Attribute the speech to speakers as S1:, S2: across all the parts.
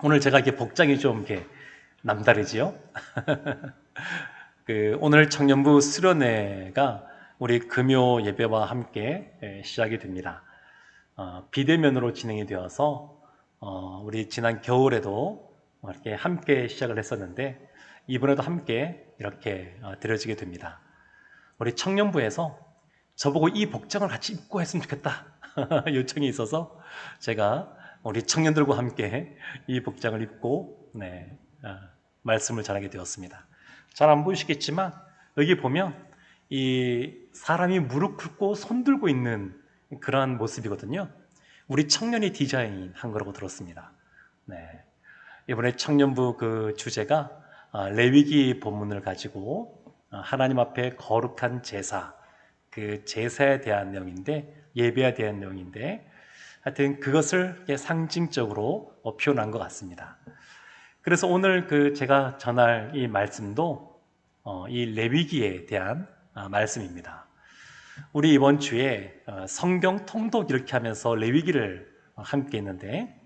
S1: 오늘 제가 이렇게 복장이 좀 이렇게 남다르지요? 오늘 청년부 수련회가 우리 금요 예배와 함께 시작이 됩니다. 비대면으로 진행이 되어서 우리 지난 겨울에도 이렇게 함께 시작을 했었는데 이번에도 함께 이렇게 드려지게 됩니다. 우리 청년부에서 저보고 이 복장을 같이 입고 했으면 좋겠다 요청이 있어서 제가 우리 청년들과 함께 이 복장을 입고 말씀을 전하게 되었습니다. 잘 안 보이시겠지만 여기 보면 이 사람이 무릎 꿇고 손 들고 있는 그러한 모습이거든요. 우리 청년이 디자인한 거라고 들었습니다. 이번에 청년부 그 주제가 레위기 본문을 가지고 하나님 앞에 거룩한 제사, 그 제사에 대한 내용인데, 예배에 대한 내용인데, 하여튼 그것을 상징적으로 표현한 것 같습니다. 그래서 오늘 제가 전할 이 말씀도 이 레위기에 대한 말씀입니다. 우리 이번 주에 성경 통독 이렇게 하면서 레위기를 함께 했는데,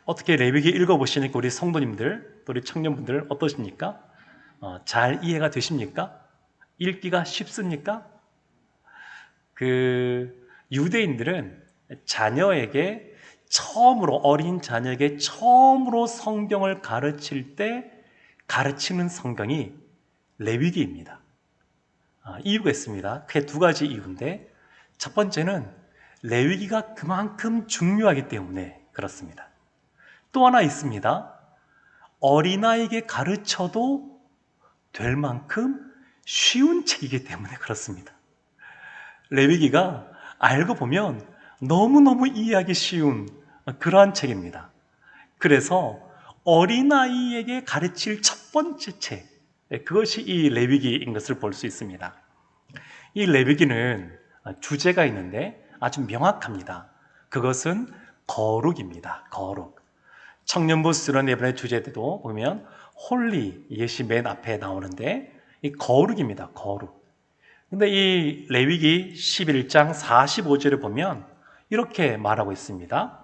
S1: 어떻게 레위기 읽어보시니까 우리 성도님들, 또 우리 청년분들 어떠십니까? 잘 이해가 되십니까? 읽기가 쉽습니까? 유대인들은 자녀에게 처음으로, 어린 자녀에게 처음으로 성경을 가르칠 때 가르치는 성경이 레위기입니다. 이유가 있습니다. 크게 두 가지 이유인데, 첫 번째는 레위기가 그만큼 중요하기 때문에 그렇습니다. 또 하나 있습니다. 어린아이에게 가르쳐도 될 만큼 쉬운 책이기 때문에 그렇습니다. 레위기가 알고 보면 너무너무 이해하기 쉬운 그러한 책입니다. 그래서 어린아이에게 가르칠 첫 번째 책, 그것이 이 레위기인 것을 볼 수 있습니다. 이 레위기는 주제가 있는데 아주 명확합니다. 그것은 거룩입니다. 거룩. 청년부 수련회 이번에 주제도 보면 홀리, 이것이 맨 앞에 나오는데 이 거룩입니다. 거룩. 근데 이 레위기 11장 45절을 보면 이렇게 말하고 있습니다.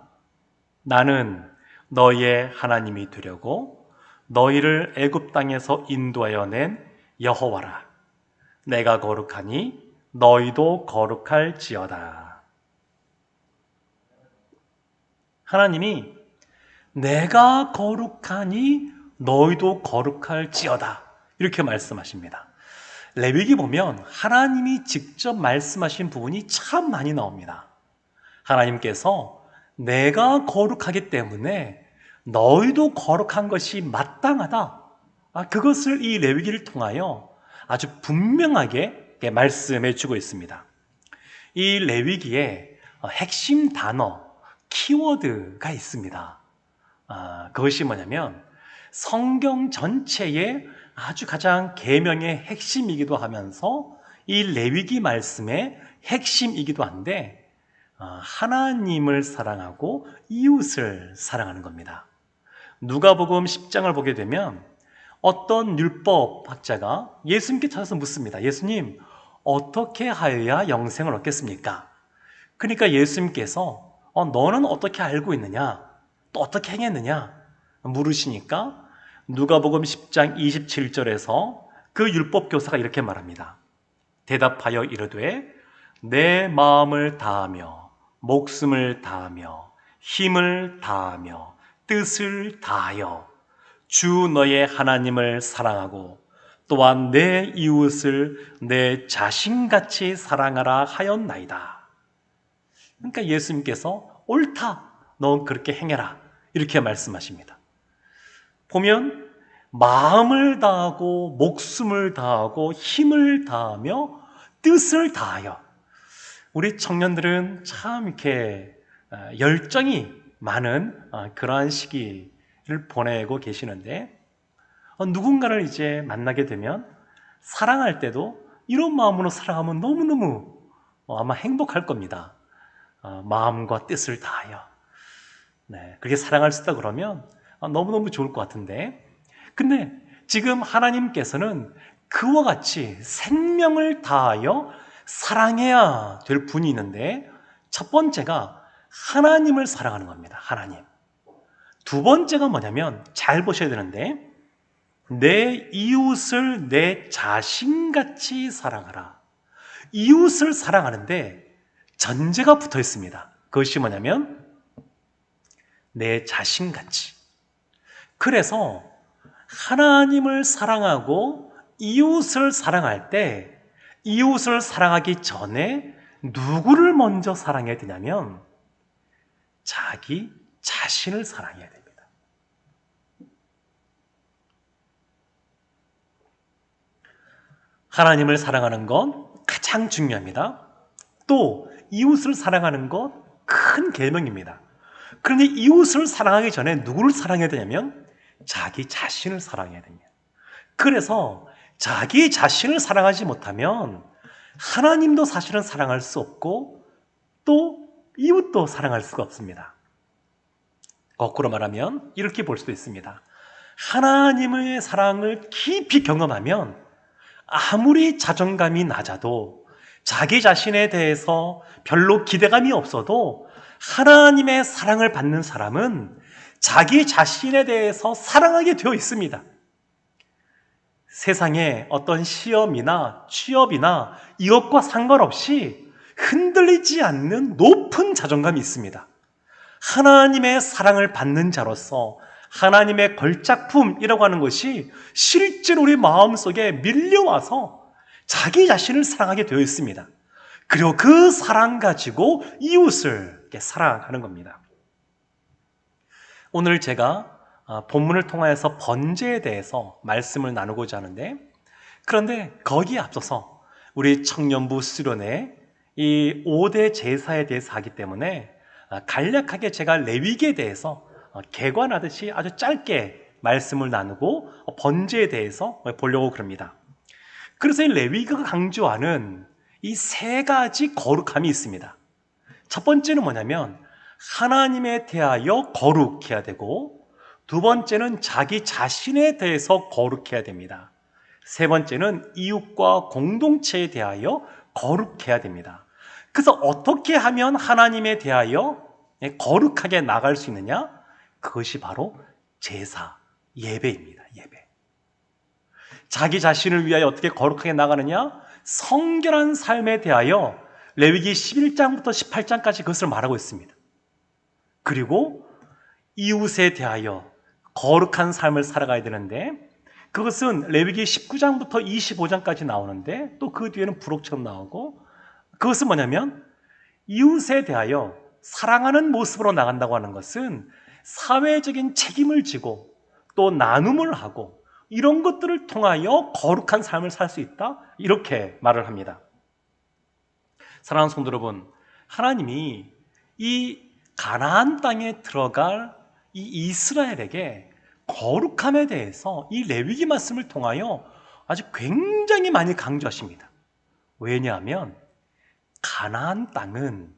S1: 나는 너희의 하나님이 되려고 너희를 애굽 땅에서 인도하여 낸 여호와라. 내가 거룩하니 너희도 거룩할지어다. 하나님이 내가 거룩하니 너희도 거룩할지어다. 이렇게 말씀하십니다. 레위기 보면 하나님이 직접 말씀하신 부분이 참 많이 나옵니다. 하나님께서 내가 거룩하기 때문에 너희도 거룩한 것이 마땅하다. 그것을 이 레위기를 통하여 아주 분명하게 말씀해 주고 있습니다. 이 레위기에 핵심 단어, 키워드가 있습니다. 그것이 뭐냐면 성경 전체의 아주 가장 계명의 핵심이기도 하면서 이 레위기 말씀의 핵심이기도 한데, 하나님을 사랑하고 이웃을 사랑하는 겁니다. 누가복음 10장을 보게 되면 어떤 율법학자가 예수님께 찾아서 묻습니다. 예수님, 어떻게 하여야 영생을 얻겠습니까? 그러니까 예수님께서 너는 어떻게 알고 있느냐? 또 어떻게 행했느냐? 물으시니까 누가복음 10장 27절에서 그 율법 교사가 이렇게 말합니다. 대답하여 이르되 내 마음을 다하며 목숨을 다하며 힘을 다하며 뜻을 다하여 주 너의 하나님을 사랑하고 또한 내 이웃을 내 자신같이 사랑하라 하였나이다. 그러니까 예수님께서 옳다, 넌 그렇게 행해라, 이렇게 말씀하십니다. 보면 마음을 다하고 목숨을 다하고 힘을 다하며 뜻을 다하여, 우리 청년들은 참 이렇게 열정이 많은 그러한 시기를 보내고 계시는데, 누군가를 이제 만나게 되면 사랑할 때도 이런 마음으로 사랑하면 너무너무 아마 행복할 겁니다. 마음과 뜻을 다하여 그렇게 사랑할 수 있다 그러면 너무너무 좋을 것 같은데, 근데 지금 하나님께서는 그와 같이 생명을 다하여 사랑해야 될 분이 있는데, 첫 번째가 하나님을 사랑하는 겁니다. 하나님. 두 번째가 뭐냐면 잘 보셔야 되는데 내 이웃을 내 자신같이 사랑하라. 이웃을 사랑하는데 전제가 붙어 있습니다. 그것이 뭐냐면 내 자신같이. 그래서 하나님을 사랑하고 이웃을 사랑할 때 이웃을 사랑하기 전에 누구를 먼저 사랑해야 되냐면 자기 자신을 사랑해야 됩니다. 하나님을 사랑하는 건 가장 중요합니다. 또 이웃을 사랑하는 것 큰 계명입니다. 그런데 이웃을 사랑하기 전에 누구를 사랑해야 되냐면 자기 자신을 사랑해야 됩니다. 그래서 자기 자신을 사랑하지 못하면 하나님도 사실은 사랑할 수 없고 또 이웃도 사랑할 수가 없습니다. 거꾸로 말하면 이렇게 볼 수도 있습니다. 하나님의 사랑을 깊이 경험하면 아무리 자존감이 낮아도 자기 자신에 대해서 별로 기대감이 없어도 하나님의 사랑을 받는 사람은 자기 자신에 대해서 사랑하게 되어 있습니다. 세상에 어떤 시험이나 취업이나 이것과 상관없이 흔들리지 않는 높은 자존감이 있습니다. 하나님의 사랑을 받는 자로서 하나님의 걸작품이라고 하는 것이 실제로 우리 마음속에 밀려와서 자기 자신을 사랑하게 되어 있습니다. 그리고 그 사랑 가지고 이웃을 이렇게 사랑하는 겁니다. 오늘 제가 본문을 통하여서 번제에 대해서 말씀을 나누고자 하는데, 그런데 거기에 앞서서 우리 청년부 수련회 이 5대 제사에 대해서 하기 때문에 간략하게 제가 레위기에 대해서 개관하듯이 아주 짧게 말씀을 나누고 번제에 대해서 보려고 그럽니다. 그래서 이 레위기가 강조하는 이 세 가지 거룩함이 있습니다. 첫 번째는 뭐냐면 하나님에 대하여 거룩해야 되고, 두 번째는 자기 자신에 대해서 거룩해야 됩니다. 세 번째는 이웃과 공동체에 대하여 거룩해야 됩니다. 그래서 어떻게 하면 하나님에 대하여 거룩하게 나갈 수 있느냐? 그것이 바로 제사, 예배입니다. 예배. 자기 자신을 위하여 어떻게 거룩하게 나가느냐? 성결한 삶에 대하여 레위기 11장부터 18장까지 그것을 말하고 있습니다. 그리고 이웃에 대하여 거룩한 삶을 살아가야 되는데, 그것은 레위기 19장부터 25장까지 나오는데 또 그 뒤에는 부록처럼 나오고, 그것은 뭐냐면 이웃에 대하여 사랑하는 모습으로 나간다고 하는 것은 사회적인 책임을 지고 또 나눔을 하고 이런 것들을 통하여 거룩한 삶을 살 수 있다, 이렇게 말을 합니다. 사랑하는 성도 여러분, 하나님이 이 가나안 땅에 들어갈 이 이스라엘에게 거룩함에 대해서 이 레위기 말씀을 통하여 아주 굉장히 많이 강조하십니다. 왜냐하면 가나안 땅은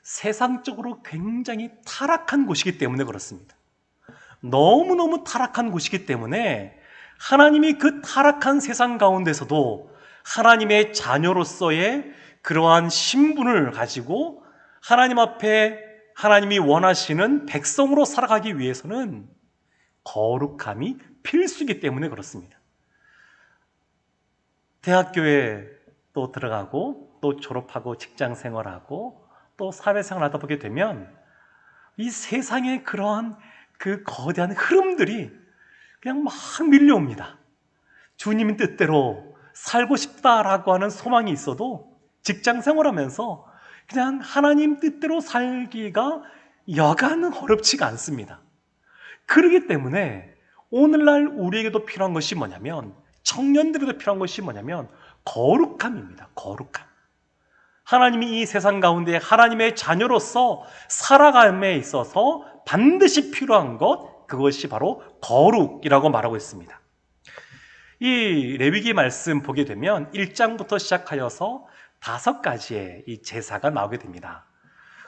S1: 세상적으로 굉장히 타락한 곳이기 때문에 그렇습니다. 너무너무 타락한 곳이기 때문에 하나님이 그 타락한 세상 가운데서도 하나님의 자녀로서의 그러한 신분을 가지고 하나님 앞에 하나님이 원하시는 백성으로 살아가기 위해서는 거룩함이 필수이기 때문에 그렇습니다. 대학교에 또 들어가고 또 졸업하고 직장 생활하고 또 사회생활 하다 보게 되면 이 세상의 그러한 그 거대한 흐름들이 그냥 막 밀려옵니다. 주님 뜻대로 살고 싶다라고 하는 소망이 있어도 직장 생활하면서 그냥 하나님 뜻대로 살기가 여간 어렵지가 않습니다. 그렇기 때문에 오늘날 우리에게도 필요한 것이 뭐냐면, 청년들에게도 필요한 것이 뭐냐면 거룩함입니다. 거룩함. 하나님이 이 세상 가운데 하나님의 자녀로서 살아감에 있어서 반드시 필요한 것, 그것이 바로 거룩이라고 말하고 있습니다. 이 레위기 말씀 보게 되면 1장부터 시작하여서 5가지의 이 제사가 나오게 됩니다.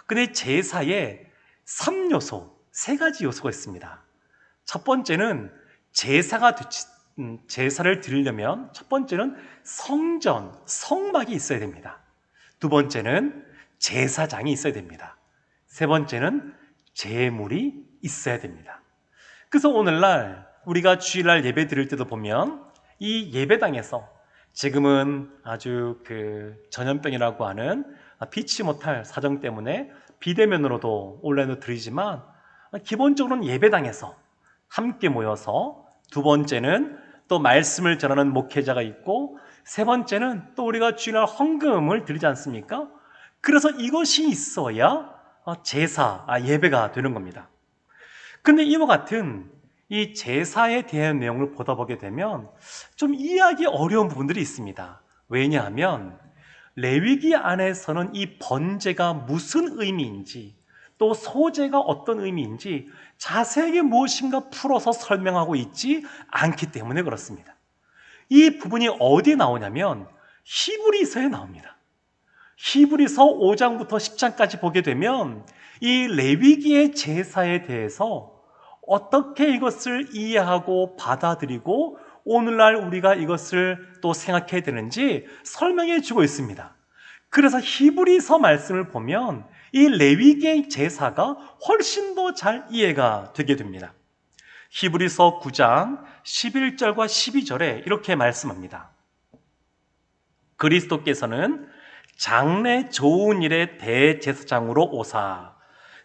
S1: 근데 제사에 3요소, 3가지 요소가 있습니다. 첫 번째는 제사를 드리려면 첫 번째는 성전, 성막이 있어야 됩니다. 두 번째는 제사장이 있어야 됩니다. 세 번째는 제물이 있어야 됩니다. 그래서 오늘날 우리가 주일날 예배 드릴 때도 보면 이 예배당에서 지금은 아주 전염병이라고 하는 피치 못할 사정 때문에 비대면으로도 온라인으로 드리지만 기본적으로는 예배당에서 함께 모여서, 두 번째는 또 말씀을 전하는 목회자가 있고, 세 번째는 또 우리가 주일날 헌금을 드리지 않습니까? 그래서 이것이 있어야 제사, 예배가 되는 겁니다. 근데 이와 같은 이 제사에 대한 내용을 보다 보게 되면 좀 이해하기 어려운 부분들이 있습니다. 왜냐하면 레위기 안에서는 이 번제가 무슨 의미인지, 또 소제가 어떤 의미인지 자세하게 무엇인가 풀어서 설명하고 있지 않기 때문에 그렇습니다. 이 부분이 어디에 나오냐면 히브리서에 나옵니다. 히브리서 5장부터 10장까지 보게 되면 이 레위기의 제사에 대해서 어떻게 이것을 이해하고 받아들이고 오늘날 우리가 이것을 또 생각해야 되는지 설명해 주고 있습니다. 그래서 히브리서 말씀을 보면 이 레위기의 제사가 훨씬 더 잘 이해가 되게 됩니다. 히브리서 9장 11절과 12절에 이렇게 말씀합니다. 그리스도께서는 장래 좋은 일의 대제사장으로 오사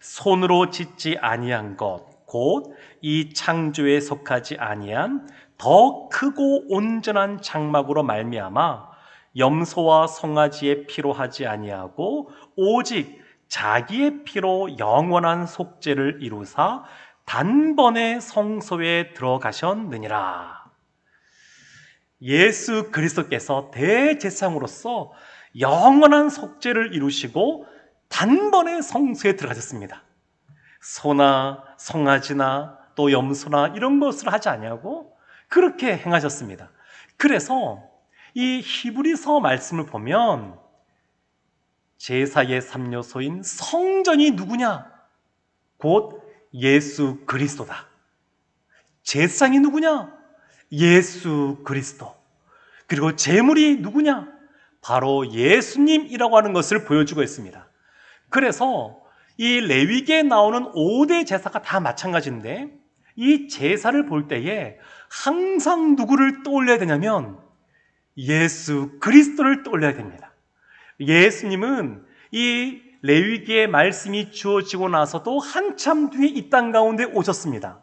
S1: 손으로 짓지 아니한 것 곧 이 창조에 속하지 아니한 더 크고 온전한 장막으로 말미암아 염소와 송아지의 피로 하지 아니하고 오직 자기의 피로 영원한 속죄를 이루사 단번에 성소에 들어가셨느니라. 예수 그리스도께서 대제사장으로서 영원한 속죄를 이루시고 단번에 성소에 들어가셨습니다. 소나 송아지나 또 염소나 이런 것을 하지 아니하고 그렇게 행하셨습니다. 그래서 이 히브리서 말씀을 보면 제사의 3요소인 성전이 누구냐? 곧 예수 그리스도다. 제사장이 누구냐? 예수 그리스도. 그리고 제물이 누구냐? 바로 예수님이라고 하는 것을 보여주고 있습니다. 그래서 이 레위기에 나오는 5대 제사가 다 마찬가지인데 이 제사를 볼 때에 항상 누구를 떠올려야 되냐면 예수 그리스도를 떠올려야 됩니다. 예수님은 이 레위기의 말씀이 주어지고 나서도 한참 뒤에 이 땅 가운데 오셨습니다.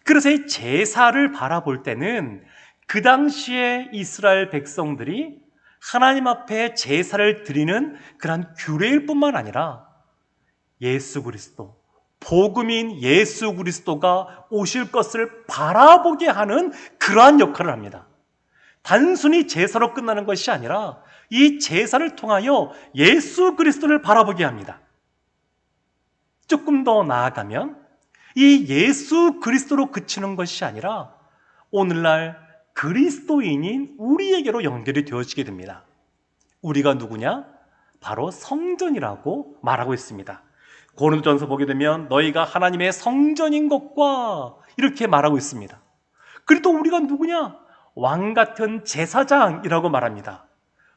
S1: 그래서 이 제사를 바라볼 때는 그 당시에 이스라엘 백성들이 하나님 앞에 제사를 드리는 그런 규례일 뿐만 아니라 예수 그리스도, 복음인 예수 그리스도가 오실 것을 바라보게 하는 그러한 역할을 합니다. 단순히 제사로 끝나는 것이 아니라 이 제사를 통하여 예수 그리스도를 바라보게 합니다. 조금 더 나아가면 이 예수 그리스도로 그치는 것이 아니라 오늘날 그리스도인인 우리에게로 연결이 되어지게 됩니다. 우리가 누구냐? 바로 성전이라고 말하고 있습니다. 고린도전서 보게 되면 너희가 하나님의 성전인 것과 이렇게 말하고 있습니다. 그리고 또 우리가 누구냐? 왕 같은 제사장이라고 말합니다.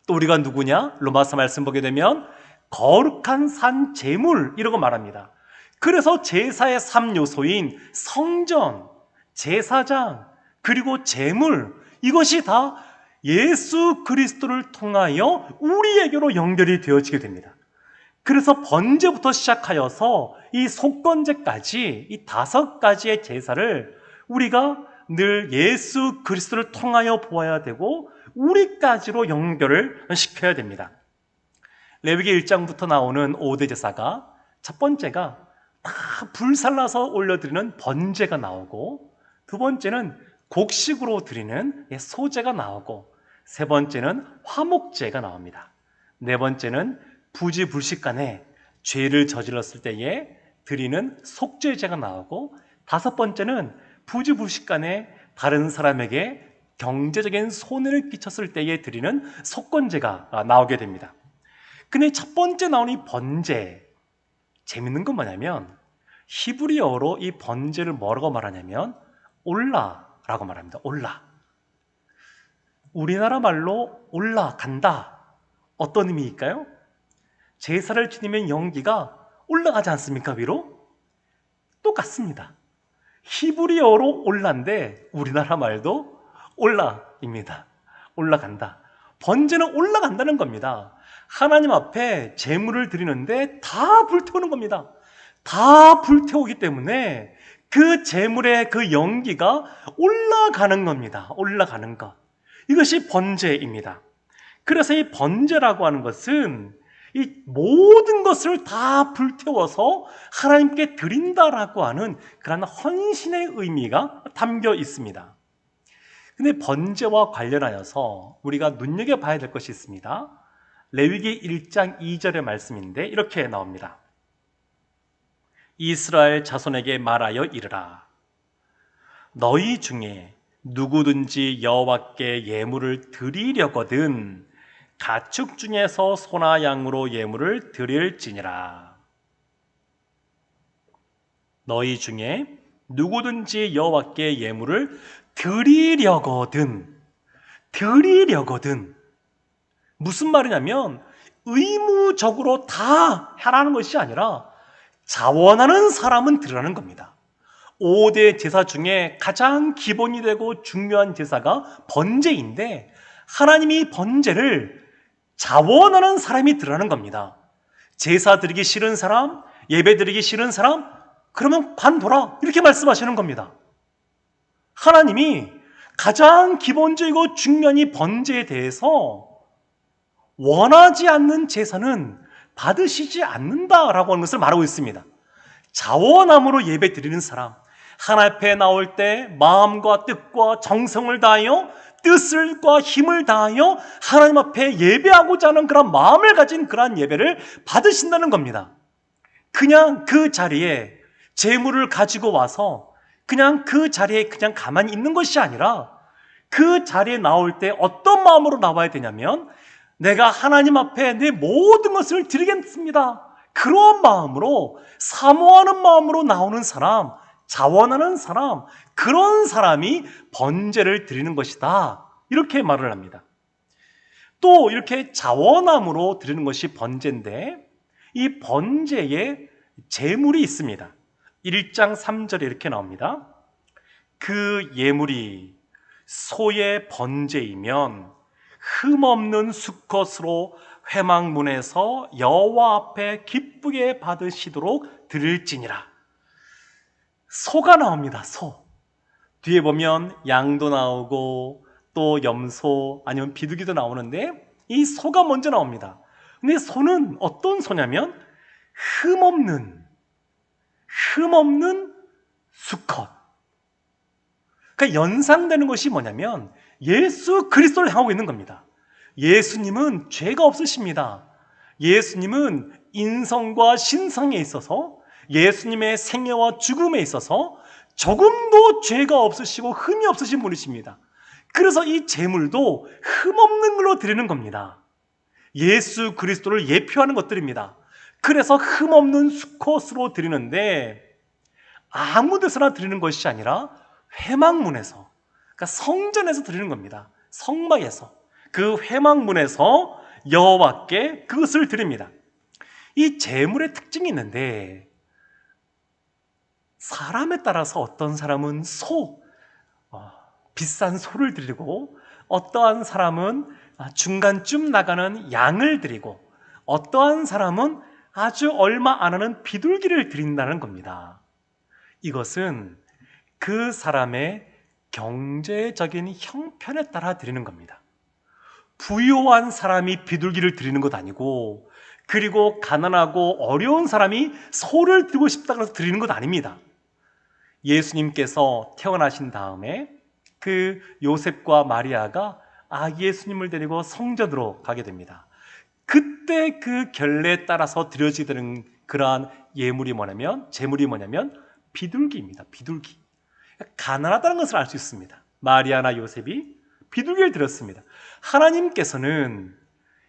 S1: 또 우리가 누구냐? 로마서 말씀 보게 되면 거룩한 산 제물이라고 말합니다. 그래서 제사의 3요소인 성전, 제사장, 그리고 제물, 이것이 다 예수 그리스도를 통하여 우리에게로 연결이 되어지게 됩니다. 그래서 번제부터 시작하여서 이 속건제까지 이 5가지의 제사를 우리가 늘 예수 그리스도를 통하여 보아야 되고 우리까지로 연결을 시켜야 됩니다. 레위기 1장부터 나오는 5대 제사가 첫 번째가 다 불살라서 올려드리는 번제가 나오고, 두 번째는 곡식으로 드리는 소제가 나오고, 세 번째는 화목제가 나옵니다. 네 번째는 부지불식간에 죄를 저질렀을 때에 드리는 속죄제가 나오고, 다섯 번째는 부지불식간에 다른 사람에게 경제적인 손해를 끼쳤을 때에 드리는 속건제가 나오게 됩니다. 근데 첫 번째 나오는 이 번제, 재밌는 건 뭐냐면 히브리어로 이 번제를 뭐라고 말하냐면 올라라고 말합니다. 올라. 우리나라 말로 올라간다, 어떤 의미일까요? 제사를 지내면 연기가 올라가지 않습니까? 위로? 똑같습니다. 히브리어로 올라인데 우리나라 말도 올라입니다. 올라간다. 번제는 올라간다는 겁니다. 하나님 앞에 제물을 드리는데 다 불태우는 겁니다. 다 불태우기 때문에 그 제물의 그 연기가 올라가는 겁니다. 올라가는 것. 이것이 번제입니다. 그래서 이 번제라고 하는 것은 이 모든 것을 다 불태워서 하나님께 드린다라고 하는 그런 헌신의 의미가 담겨 있습니다. 근데 번제와 관련하여서 우리가 눈여겨봐야 될 것이 있습니다. 레위기 1장 2절의 말씀인데 이렇게 나옵니다. 이스라엘 자손에게 말하여 이르라. 너희 중에 누구든지 여호와께 예물을 드리려거든 가축 중에서 소나 양으로 예물을 드릴지니라. 너희 중에 누구든지 여호와께 예물을 드리려거든 무슨 말이냐면 의무적으로 다 하라는 것이 아니라 자원하는 사람은 드리라는 겁니다. 5대 제사 중에 가장 기본이 되고 중요한 제사가 번제인데 하나님이 번제를 자원하는 사람이 드리라는 겁니다. 제사 드리기 싫은 사람, 예배 드리기 싫은 사람, 그러면 관둬라 이렇게 말씀하시는 겁니다. 하나님이 가장 기본적이고 중요한 이 번제에 대해서 원하지 않는 제사는 받으시지 않는다라고 하는 것을 말하고 있습니다. 자원함으로 예배 드리는 사람, 하나님 앞에 나올 때 마음과 뜻과 정성을 다하여 뜻과 힘을 다하여 하나님 앞에 예배하고자 하는 그런 마음을 가진 그러한 예배를 받으신다는 겁니다. 그냥 그 자리에 재물을 가지고 와서 그냥 그 자리에 그냥 가만히 있는 것이 아니라 그 자리에 나올 때 어떤 마음으로 나와야 되냐면 내가 하나님 앞에 내 모든 것을 드리겠습니다. 그런 마음으로 사모하는 마음으로 나오는 사람, 자원하는 사람, 그런 사람이 번제를 드리는 것이다. 이렇게 말을 합니다. 또 이렇게 자원함으로 드리는 것이 번제인데 이 번제에 제물이 있습니다. 1장 3절에 이렇게 나옵니다. 그 예물이 소의 번제이면 흠없는 수컷으로 회막문에서 여호와 앞에 기쁘게 받으시도록 드릴지니라. 소가 나옵니다. 소. 뒤에 보면 양도 나오고 또 염소 아니면 비둘기도 나오는데 이 소가 먼저 나옵니다. 근데 소는 어떤 소냐면 흠없는 수컷. 그러니까 연상되는 것이 뭐냐면 예수 그리스도를 향하고 있는 겁니다. 예수님은 죄가 없으십니다. 예수님은 인성과 신성에 있어서 예수님의 생애와 죽음에 있어서 조금도 죄가 없으시고 흠이 없으신 분이십니다. 그래서 이 제물도 흠없는 걸로 드리는 겁니다. 예수 그리스도를 예표하는 것들입니다. 그래서 흠없는 수컷으로 드리는데 아무 데서나 드리는 것이 아니라 회막문에서, 그러니까 성전에서 드리는 겁니다. 성막에서, 그 회막문에서 여호와께 그것을 드립니다. 이 제물의 특징이 있는데 사람에 따라서 어떤 사람은 비싼 소를 드리고 어떠한 사람은 중간쯤 나가는 양을 드리고 어떠한 사람은 아주 얼마 안 하는 비둘기를 드린다는 겁니다. 이것은 그 사람의 경제적인 형편에 따라 드리는 겁니다. 부유한 사람이 비둘기를 드리는 것 아니고 그리고 가난하고 어려운 사람이 소를 드리고 싶다고 해서 드리는 것 아닙니다. 예수님께서 태어나신 다음에 그 요셉과 마리아가 아기 예수님을 데리고 성전으로 가게 됩니다. 그때 그 결례에 따라서 드려지게 되는 그러한 제물이 뭐냐면 비둘기입니다. 비둘기. 가난하다는 것을 알 수 있습니다. 마리아나 요셉이 비둘기를 드렸습니다. 하나님께서는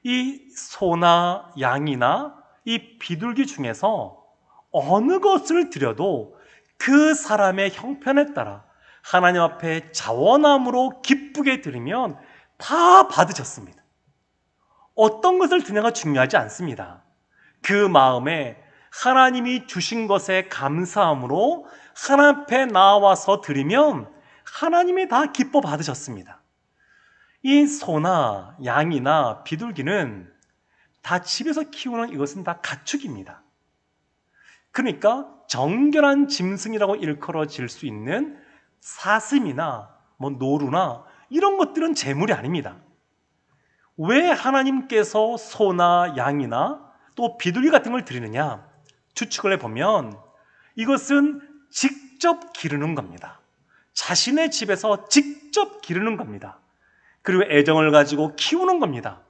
S1: 이 소나 양이나 이 비둘기 중에서 어느 것을 드려도 그 사람의 형편에 따라 하나님 앞에 자원함으로 기쁘게 드리면 다 받으셨습니다. 어떤 것을 드냐가 중요하지 않습니다. 그 마음에 하나님이 주신 것에 감사함으로 하나님 앞에 나와서 드리면 하나님이 다 기뻐 받으셨습니다. 이 소나 양이나 비둘기는 다 집에서 키우는 이것은 다 가축입니다. 그러니까 정결한 짐승이라고 일컬어질 수 있는 사슴이나 노루나 이런 것들은 재물이 아닙니다. 왜 하나님께서 소나 양이나 또 비둘기 같은 걸 드리느냐? 추측을 해보면 이것은 직접 기르는 겁니다. 자신의 집에서 직접 기르는 겁니다. 그리고 애정을 가지고 키우는 겁니다.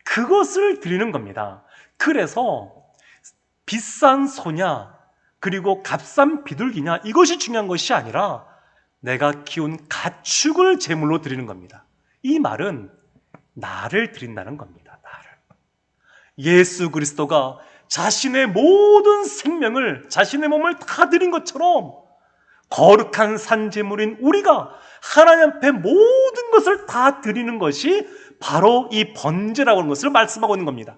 S1: 그것을 드리는 겁니다. 그래서 비싼 소냐 그리고 값싼 비둘기냐 이것이 중요한 것이 아니라 내가 키운 가축을 제물로 드리는 겁니다. 이 말은 나를 드린다는 겁니다. 나를. 예수 그리스도가 자신의 모든 생명을, 자신의 몸을 다 드린 것처럼 거룩한 산제물인 우리가 하나님 앞에 모든 것을 다 드리는 것이 바로 이 번제라고 하는 것을 말씀하고 있는 겁니다.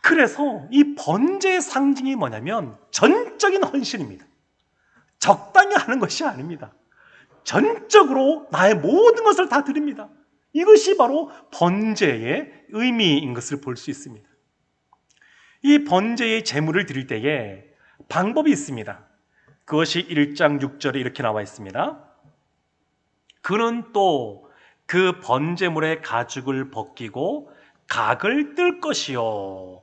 S1: 그래서 이 번제의 상징이 뭐냐면 전적인 헌신입니다. 적당히 하는 것이 아닙니다. 전적으로 나의 모든 것을 다 드립니다. 이것이 바로 번제의 의미인 것을 볼 수 있습니다. 이 번제의 제물을 드릴 때에 방법이 있습니다. 그것이 1장 6절에 이렇게 나와 있습니다. 그는 또 그 번제물의 가죽을 벗기고 각을 뜰 것이요.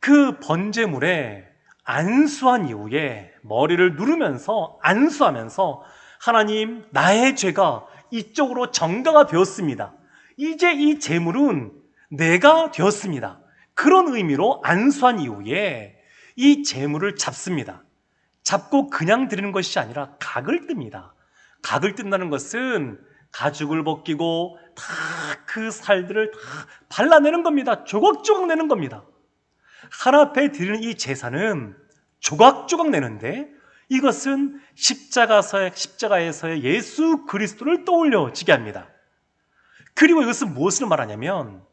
S1: 그 번제물에 안수한 이후에 머리를 누르면서 안수하면서 하나님, 나의 죄가 이쪽으로 정가가 되었습니다. 이제 이 제물은 내가 되었습니다. 그런 의미로 안수한 이후에 이 제물을 잡습니다. 잡고 그냥 드리는 것이 아니라 각을 뜹니다. 각을 뜬다는 것은 가죽을 벗기고 다 그 살들을 다 발라내는 겁니다. 조각조각 내는 겁니다. 하나님 앞에 드리는 이 제사는 조각조각 내는데 이것은 십자가에서의 예수 그리스도를 떠올려지게 합니다. 그리고 이것은 무엇을 말하냐면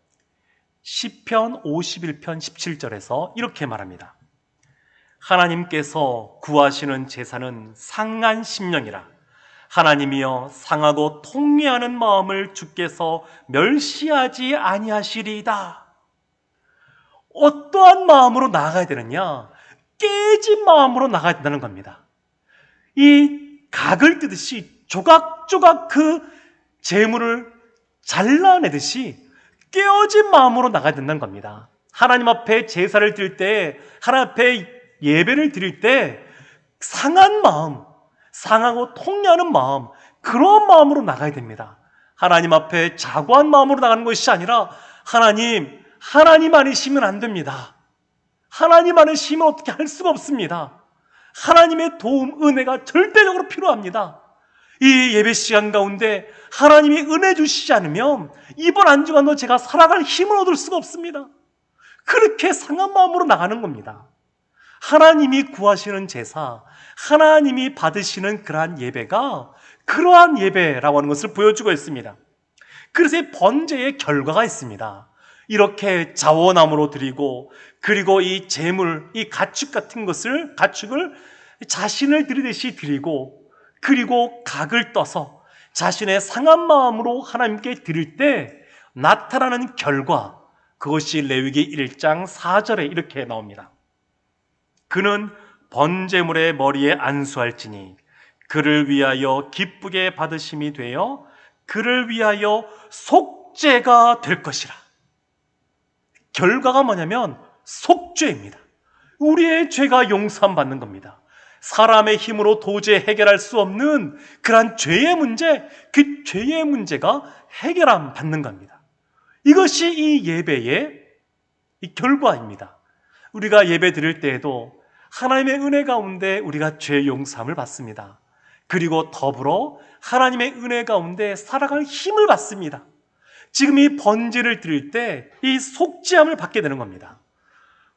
S1: 시편 51편 17절에서 이렇게 말합니다. 하나님께서 구하시는 제사는 상한 심령이라. 하나님이여 상하고 통회하는 마음을 주께서 멸시하지 아니하시리이다. 어떠한 마음으로 나아가야 되느냐? 깨진 마음으로 나가야 된다는 겁니다. 이 각을 뜨듯이 조각조각 그 재물을 잘라내듯이 깨어진 마음으로 나가야 된다는 겁니다. 하나님 앞에 제사를 드릴 때, 하나님 앞에 예배를 드릴 때 상한 마음, 상하고 통례하는 마음, 그런 마음으로 나가야 됩니다. 하나님 앞에 자고한 마음으로 나가는 것이 아니라 하나님 아니시면 안 됩니다. 하나님 아니시면 어떻게 할 수가 없습니다. 하나님의 도움, 은혜가 절대적으로 필요합니다. 이 예배 시간 가운데 하나님이 은혜 주시지 않으면 이번 한 주간도 제가 살아갈 힘을 얻을 수가 없습니다. 그렇게 상한 마음으로 나가는 겁니다. 하나님이 구하시는 제사, 하나님이 받으시는 그러한 예배가 그러한 예배라고 하는 것을 보여주고 있습니다. 그래서 이 번제의 결과가 있습니다. 이렇게 자원함으로 드리고 그리고 이 제물, 이 가축을 자신을 드리듯이 드리고 그리고 각을 떠서 자신의 상한 마음으로 하나님께 드릴 때 나타나는 결과, 그것이 레위기 1장 4절에 이렇게 나옵니다. 그는 번제물의 머리에 안수할지니 그를 위하여 기쁘게 받으심이 되어 그를 위하여 속죄가 될 것이라. 결과가 뭐냐면 속죄입니다. 우리의 죄가 용서받는 겁니다. 사람의 힘으로 도저히 해결할 수 없는 그러한 죄의 문제, 그 죄의 문제가 해결함 받는 겁니다. 이것이 이 예배의 이 결과입니다. 우리가 예배 드릴 때에도 하나님의 은혜 가운데 우리가 죄 용서함을 받습니다. 그리고 더불어 하나님의 은혜 가운데 살아갈 힘을 받습니다. 지금 이 번제를 드릴 때 이 속죄함을 받게 되는 겁니다.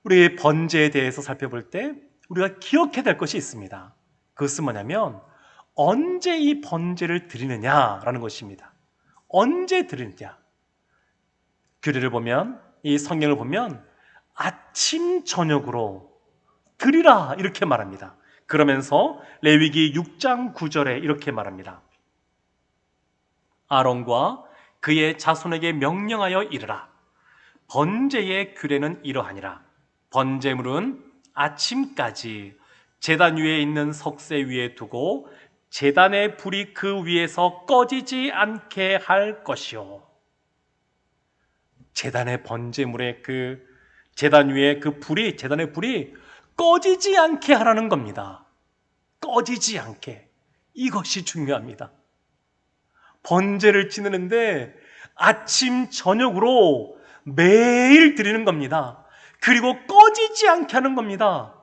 S1: 우리 번제에 대해서 살펴볼 때 우리가 기억해야 될 것이 있습니다. 그것은 뭐냐면 언제 이 번제를 드리느냐라는 것입니다. 언제 드리느냐? 규례를 보면, 이 성경을 보면 아침 저녁으로 드리라 이렇게 말합니다. 그러면서 레위기 6장 9절에 이렇게 말합니다. 아론과 그의 자손에게 명령하여 이르라. 번제의 규례는 이러하니라. 번제물은 아침까지 제단 위에 있는 석쇠 위에 두고 제단의 불이 그 위에서 꺼지지 않게 할 것이요. 제단의 번제물의 그 제단 위에 그 불이, 제단의 불이 꺼지지 않게 하라는 겁니다. 꺼지지 않게. 이것이 중요합니다. 번제를 지내는데 아침 저녁으로 매일 드리는 겁니다. 그리고 꺼지지 않게 하는 겁니다.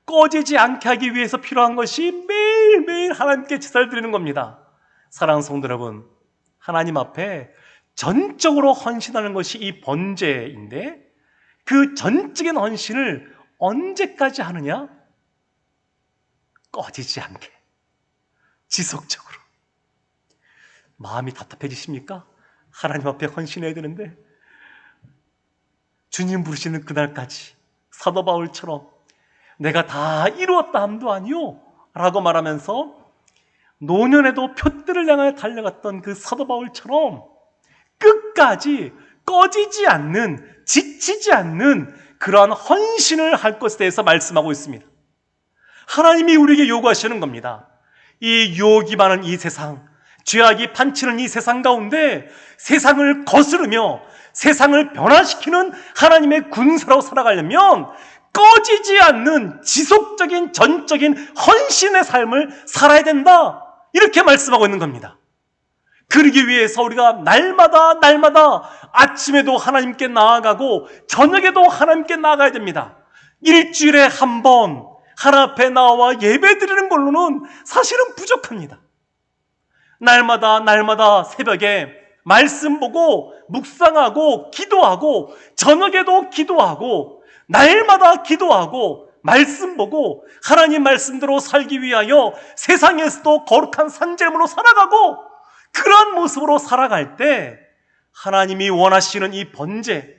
S1: 꺼지지 않게 하기 위해서 필요한 것이 매일매일 하나님께 제사를 드리는 겁니다. 사랑하는 성도 여러분, 하나님 앞에 전적으로 헌신하는 것이 이 번제인데 그 전적인 헌신을 언제까지 하느냐? 꺼지지 않게, 지속적으로. 마음이 답답해지십니까? 하나님 앞에 헌신해야 되는데 주님 부르시는 그날까지 사도 바울처럼 내가 다 이루었다 함도 아니요 라고 말하면서 노년에도 표대를 향하여 달려갔던 그 사도 바울처럼 끝까지 꺼지지 않는, 지치지 않는 그러한 헌신을 할 것에 대해서 말씀하고 있습니다. 하나님이 우리에게 요구하시는 겁니다. 이 유혹이 많은 이 세상, 죄악이 판치는 이 세상 가운데 세상을 거스르며 세상을 변화시키는 하나님의 군사로 살아가려면 꺼지지 않는 지속적인 전적인 헌신의 삶을 살아야 된다, 이렇게 말씀하고 있는 겁니다. 그러기 위해서 우리가 날마다 아침에도 하나님께 나아가고 저녁에도 하나님께 나아가야 됩니다. 일주일에 한 번 하나님 앞에 나와 예배드리는 걸로는 사실은 부족합니다. 날마다 새벽에 말씀 보고 묵상하고 기도하고 저녁에도 기도하고 날마다 기도하고 말씀 보고 하나님 말씀대로 살기 위하여 세상에서도 거룩한 산재물로 살아가고 그런 모습으로 살아갈 때 하나님이 원하시는 이 번제,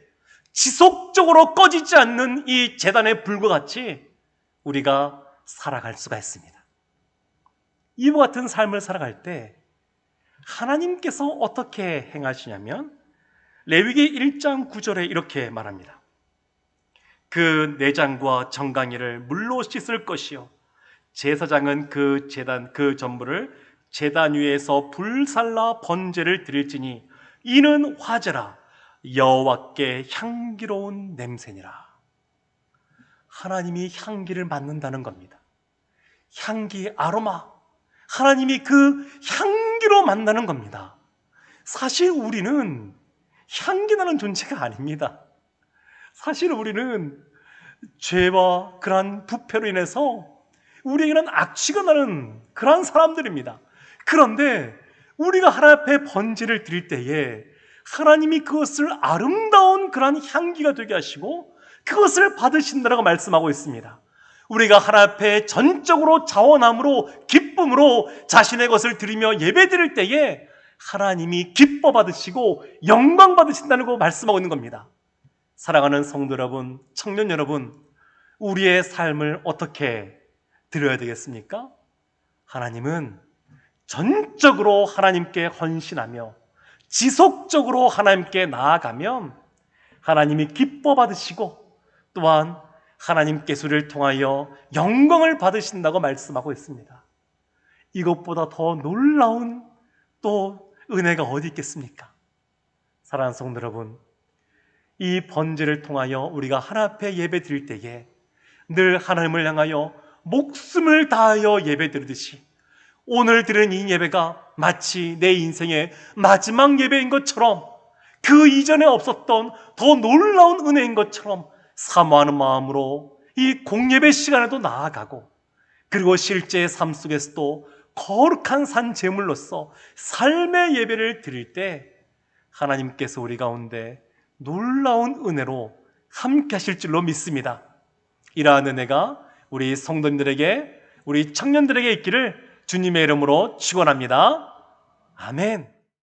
S1: 지속적으로 꺼지지 않는 이 제단의 불과 같이 우리가 살아갈 수가 있습니다. 이와 같은 삶을 살아갈 때 하나님께서 어떻게 행하시냐면 레위기 1장 9절에 이렇게 말합니다. 그 내장과 정강이를 물로 씻을 것이요 제사장은 그 제단 그 전부를 제단 위에서 불살라 번제를 드릴지니 이는 화제라 여호와께 향기로운 냄새니라. 하나님이 향기를 맡는다는 겁니다. 향기, 아로마. 하나님이 그 향기로 만나는 겁니다. 사실 우리는 향기 나는 존재가 아닙니다. 사실 우리는 죄와 그러한 부패로 인해서 우리에게는 악취가 나는 그러한 사람들입니다. 그런데 우리가 하나님 앞에 번제를 드릴 때에 하나님이 그것을 아름다운 그러한 향기가 되게 하시고 그것을 받으신다라고 말씀하고 있습니다. 우리가 하나님 앞에 전적으로 자원함으로 기쁨으로 자신의 것을 드리며 예배 드릴 때에 하나님이 기뻐 받으시고 영광 받으신다는 거 말씀하고 있는 겁니다. 사랑하는 성도 여러분, 청년 여러분, 우리의 삶을 어떻게 드려야 되겠습니까? 하나님은 전적으로 하나님께 헌신하며 지속적으로 하나님께 나아가면 하나님이 기뻐 받으시고 또한 하나님께서 우리를 통하여 영광을 받으신다고 말씀하고 있습니다. 이것보다 더 놀라운 또 은혜가 어디 있겠습니까? 사랑하는 성도 여러분, 이 번제를 통하여 우리가 하나님 앞에 예배 드릴 때에 늘 하나님을 향하여 목숨을 다하여 예배 드리듯이 오늘 드린 이 예배가 마치 내 인생의 마지막 예배인 것처럼 그 이전에 없었던 더 놀라운 은혜인 것처럼 사모하는 마음으로 이 공예배 시간에도 나아가고 그리고 실제 삶 속에서도 거룩한 산 제물로서 삶의 예배를 드릴 때 하나님께서 우리 가운데 놀라운 은혜로 함께 하실 줄로 믿습니다. 이러한 은혜가 우리 성도님들에게 우리 청년들에게 있기를 주님의 이름으로 축원합니다. 아멘.